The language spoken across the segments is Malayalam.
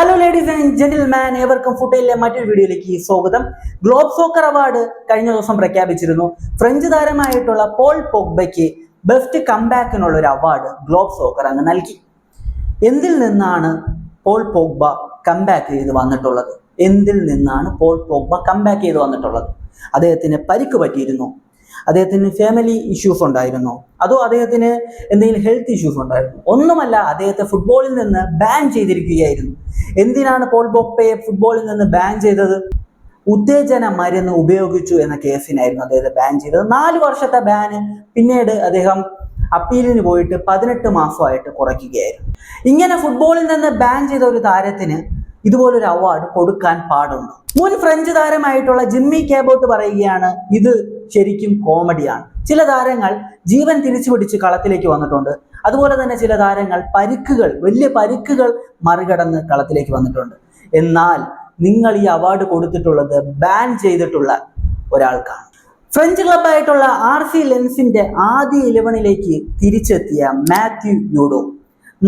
ഹലോ ലേഡീസ് ആൻഡ് ജെന്റിൽമാൻ, ഏവർക്കും ഫുട്ബോളിലെ മറ്റൊരു വീഡിയോയിലേക്ക് സ്വാഗതം. ഗ്ലോബ് സോക്കർ അവാർഡ് കഴിഞ്ഞ ദിവസം പ്രഖ്യാപിച്ചിരുന്നു. ഫ്രഞ്ച് താരമായിട്ടുള്ള പോൾ പോഗ്ബയ്ക്ക് ബെസ്റ്റ് കംബാക്കിനുള്ള ഒരു അവാർഡ് ഗ്ലോബ് സോക്കർ അങ്ങ് നൽകി. എന്തിൽ നിന്നാണ് പോൾ പോഗ്ബ കംബാക്ക് ചെയ്ത് വന്നിട്ടുള്ളത്? അദ്ദേഹത്തിന് പരിക്ക് പറ്റിയിരുന്നു, അദ്ദേഹത്തിന് ഫാമിലി ഇഷ്യൂസ് ഉണ്ടായിരുന്നു, അതോ അദ്ദേഹത്തിന് എന്തെങ്കിലും ഹെൽത്ത് ഇഷ്യൂസ് ഉണ്ടായിരുന്നു? ഒന്നുമല്ല, അദ്ദേഹത്തെ ഫുട്ബോളിൽ നിന്ന് ബാൻ ചെയ്തിരിക്കുകയായിരുന്നു. എന്തിനാണ് പോൾ പോഗ്ബയെ ഫുട്ബോളിൽ നിന്ന് ബാൻ ചെയ്തത്? ഉത്തേജന മരുന്ന് ഉപയോഗിച്ചു എന്ന കേസിനായിരുന്നു അദ്ദേഹത്തെ ബാൻ ചെയ്തത്. 4 വർഷത്തെ ബാന് പിന്നീട് അദ്ദേഹം അപ്പീലിന് പോയിട്ട് 18 മാസമായിട്ട് കുറയ്ക്കുകയായിരുന്നു. ഇങ്ങനെ ഫുട്ബോളിൽ നിന്ന് ബാൻ ചെയ്ത ഒരു താരത്തിന് ഇതുപോലൊരു അവാർഡ് കൊടുക്കാൻ പാടുണ്ടോ? മുൻ ഫ്രഞ്ച് താരമായിട്ടുള്ള ജിമ്മി കാബോട്ട് പറയുകയാണ്, ഇത് ശരിക്കും കോമഡിയാണ്. ചില താരങ്ങൾ ജീവൻ തിരിച്ചു പിടിച്ച് കളത്തിലേക്ക് വന്നിട്ടുണ്ട്. അതുപോലെ തന്നെ ചില താരങ്ങൾ വലിയ പരിക്കുകൾ മറികടന്ന് കളത്തിലേക്ക് വന്നിട്ടുണ്ട്. എന്നാൽ നിങ്ങൾ ഈ അവാർഡ് കൊടുത്തിട്ടുള്ളത് ബാൻ ചെയ്തിട്ടുള്ള ഒരാൾക്കാണ്. ഫ്രഞ്ച് ക്ലബായിട്ടുള്ള RC ലെൻസിന്റെ ആദ്യ 11ലേക്ക് തിരിച്ചെത്തിയ മാത്യു യൂഡോ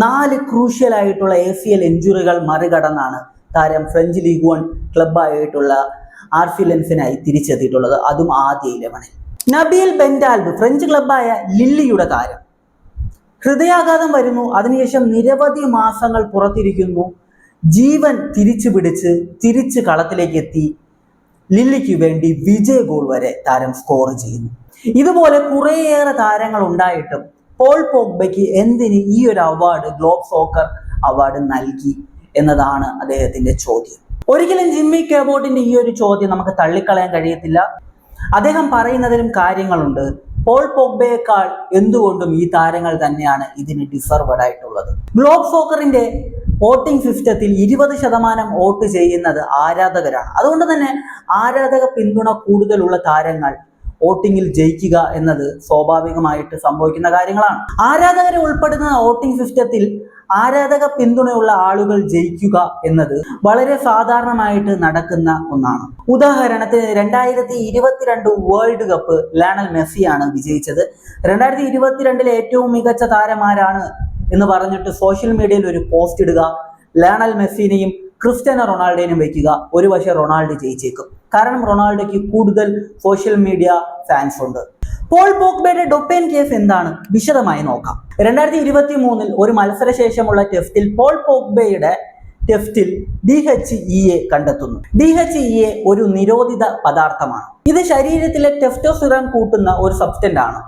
4 ക്രൂഷ്യൽ ആയിട്ടുള്ള ACL ഇഞ്ചുറികൾ മറികടന്നാണ് താരം ഫ്രഞ്ച് ലീഗ് 1 ക്ലബായിട്ടുള്ള RC ലെൻസിനായി തിരിച്ചെത്തിയിട്ടുള്ളത്, അതും ആദ്യ 11. നബീൽ ബെൻഡാൽബ് ഫ്രഞ്ച് ക്ലബായ ലില്ലിയുടെ താരം, ഹൃദയാഘാതം വരുന്നു, അതിനുശേഷം നിരവധി മാസങ്ങൾ പുറത്തിരിക്കുന്നു, ജീവൻ തിരിച്ച് കളത്തിലേക്ക് എത്തി ലില്ലിക്ക് വേണ്ടി വിജയ ഗോൾ വരെ താരം സ്കോർ ചെയ്യുന്നു. ഇതുപോലെ കുറേയേറെ താരങ്ങൾ ഉണ്ടായിട്ടും പോൾ പോഗ്ബയ്ക്ക് എന്തിന് ഈ ഒരു അവാർഡ്, ഗ്ലോബ് സോക്കർ അവാർഡ് നൽകി എന്നതാണ് അദ്ദേഹത്തിന്റെ ചോദ്യം. ഒരിക്കലും ജിമ്മി കാബോട്ടിന്റെ ഈ ഒരു ചോദ്യം നമുക്ക് തള്ളിക്കളയാൻ കഴിയത്തില്ല. അദ്ദേഹം പറയുന്നതിലും കാര്യങ്ങളുണ്ട്. പോൾ പോഗ്ബയേക്കാൾ എന്തുകൊണ്ടും ഈ താരങ്ങൾ തന്നെയാണ് ഇതിന് ഡിസർവഡ് ആയിട്ടുള്ളത്. ഗ്ലോബ് സോക്കറിന്റെ വോട്ടിംഗ് സിസ്റ്റത്തിൽ 20% വോട്ട് ചെയ്യുന്നത് ആരാധകരാണ്. അതുകൊണ്ട് തന്നെ ആരാധക പിന്തുണ കൂടുതലുള്ള താരങ്ങൾ വോട്ടിങ്ങിൽ ജയിക്കുക എന്നത് സ്വാഭാവികമായിട്ട് സംഭവിക്കുന്ന കാര്യങ്ങളാണ്. ആരാധകരെ ഉൾപ്പെടുന്ന വോട്ടിംഗ് സിസ്റ്റത്തിൽ ആരാധക പിന്തുണയുള്ള ആളുകൾ ജയിക്കുക എന്നത് വളരെ സാധാരണമായിട്ട് നടക്കുന്ന ഒന്നാണ്. ഉദാഹരണത്തിന് 2022 വേൾഡ് കപ്പ് ലയണൽ മെസ്സിയാണ് വിജയിച്ചത്. 2022 ഏറ്റവും മികച്ച താരമാരാണ് എന്ന് പറഞ്ഞിട്ട് സോഷ്യൽ മീഡിയയിൽ ഒരു പോസ്റ്റ് ഇടുക, ലയണൽ മെസ്സിനെയും ക്രിസ്ത്യാനോ റൊണാൾഡോനെയും വയ്ക്കുക. ഒരു പക്ഷേ റൊണാൾഡോ ജയിച്ചേക്കും, കാരണം റൊണാൾഡോയ്ക്ക് കൂടുതൽ സോഷ്യൽ മീഡിയ ഫാൻസ് ഉണ്ട്. പോൾ പോഗ്ബയുടെ ഡൊപ്പൈൻ കേസ് എന്താണ് വിശദമായി നോക്കാം. 2023 ഒരു മത്സരശേഷമുള്ള ടെസ്റ്റിൽ പോൾ പോഗ്ബയുടെ ടെസ്റ്റിൽ DHEA കണ്ടെത്തുന്നു. DHEA ഒരു നിരോധിത പദാർത്ഥമാണ്. ഇത് ശരീരത്തിലെ ടെസ്റ്റോസ്റ്റിറോൺ കൂട്ടുന്ന ഒരു സബ്സ്റ്റൻസ് ആണ്.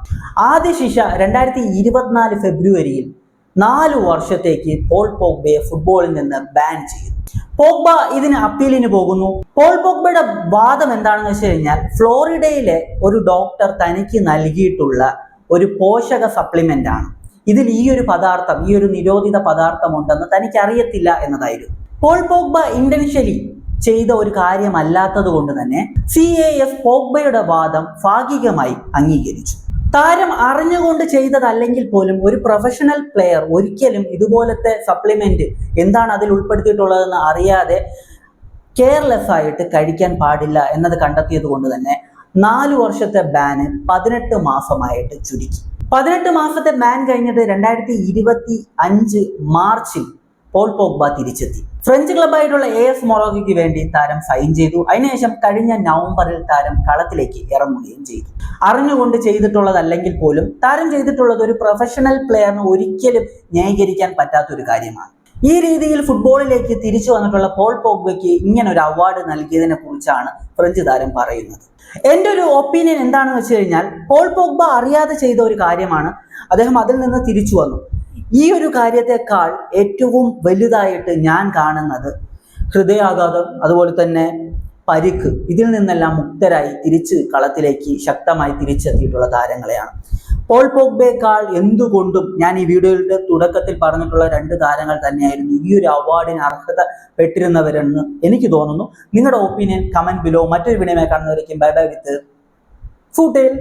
ആദ്യ ശിക്ഷ 2024 ഫെബ്രുവരിയിൽ 4 വർഷത്തേക്ക് പോൾ പോഗ്ബയെ ഫുട്ബോളിൽ നിന്ന് ബാൻ ചെയ്തു. പോഗ്ബ ഇതിന് അപ്പീലിന് പോകുന്നു. പോൾ പോഗ്ബയുടെ വാദം എന്താണെന്ന് വെച്ച് കഴിഞ്ഞാൽ, ഫ്ലോറിഡയിലെ ഒരു ഡോക്ടർ തനിക്ക് നൽകിയിട്ടുള്ള ഒരു പോഷക സപ്ലിമെന്റ് ആണ്. ഇതിൽ ഈ ഒരു നിരോധിത പദാർത്ഥം ഉണ്ടെന്ന് തനിക്ക് അറിയത്തില്ല എന്നതായിരുന്നു. പോൾ പോഗ്ബ ഇന്റൻഷ്യലി ചെയ്ത ഒരു കാര്യമല്ലാത്തത് കൊണ്ട് തന്നെ CAS പോഗ്ബയുടെ വാദം ഭാഗികമായി അംഗീകരിച്ചു. താരം അറിഞ്ഞുകൊണ്ട് ചെയ്തതല്ലെങ്കിൽ പോലും ഒരു പ്രൊഫഷണൽ പ്ലെയർ ഒരിക്കലും ഇതുപോലത്തെ സപ്ലിമെന്റ് എന്താണ് അതിൽ ഉൾപ്പെടുത്തിയിട്ടുള്ളതെന്ന് അറിയാതെ കെയർലെസ് ആയിട്ട് കഴിക്കാൻ പാടില്ല എന്നത് കണ്ടെത്തിയത് കൊണ്ട് തന്നെ 4 വർഷത്തെ ബാന് 18 മാസമായിട്ട് ചുരുക്കി. 18 മാസത്തെ ബാൻ കഴിഞ്ഞിട്ട് 2025 മാർച്ചിൽ പോൾ പോഗ്ബ തിരിച്ചെത്തി. ഫ്രഞ്ച് ക്ലബായിട്ടുള്ള AS മൊറോക്കോയ്ക്ക് വേണ്ടി താരം സൈൻ ചെയ്തു. അതിനുശേഷം കഴിഞ്ഞ നവംബറിൽ താരം കളത്തിലേക്ക് ഇറങ്ങുകയും ചെയ്തു. അറിഞ്ഞുകൊണ്ട് ചെയ്തിട്ടുള്ളതല്ലെങ്കിൽ പോലും താരം ചെയ്തിട്ടുള്ളത് ഒരു പ്രൊഫഷണൽ പ്ലെയറിന് ഒരിക്കലും ന്യായീകരിക്കാൻ പറ്റാത്തൊരു കാര്യമാണ്. ഈ രീതിയിൽ ഫുട്ബോളിലേക്ക് തിരിച്ചു വന്നിട്ടുള്ള പോൾ പോഗ്ബയ്ക്ക് ഇങ്ങനെ ഒരു അവാർഡ് നൽകിയതിനെ കുറിച്ചാണ് ഫ്രഞ്ച് താരം പറയുന്നത്. എൻ്റെ ഒരു ഒപ്പീനിയൻ എന്താണെന്ന് വെച്ച് കഴിഞ്ഞാൽ, പോൾ പോഗ്ബ അറിയാതെ ചെയ്ത ഒരു കാര്യമാണ്. അദ്ദേഹം അതിൽ നിന്ന് തിരിച്ചു വന്നു. ഈ ഒരു കാര്യത്തെക്കാൾ ഏറ്റവും വലുതായിട്ട് ഞാൻ കാണുന്നത് ഹൃദയാഘാതം, അതുപോലെ തന്നെ പരിക്ക്, ഇതിൽ നിന്നെല്ലാം മുക്തരായി തിരിച്ച് കളത്തിലേക്ക് ശക്തമായി തിരിച്ചെത്തിയിട്ടുള്ള താരങ്ങളെയാണ്. പോൾ പോഗ്ബയേക്കാൾ എന്തുകൊണ്ടും ഞാൻ ഈ വീഡിയോയുടെ തുടക്കത്തിൽ പറഞ്ഞിട്ടുള്ള 2 താരങ്ങൾ തന്നെയായിരുന്നു ഈ ഒരു അവാർഡിന് അർഹത പെട്ടിരുന്നവരെന്ന് എനിക്ക് തോന്നുന്നു. നിങ്ങളുടെ ഒപ്പീനിയൻ കമന്റ് ബിലോ. മറ്റൊരു വീഡിയോയുമായി കാണുന്നവരേക്കും ബൈ ബൈ വിത്ത് ഫുട്ബോൾ.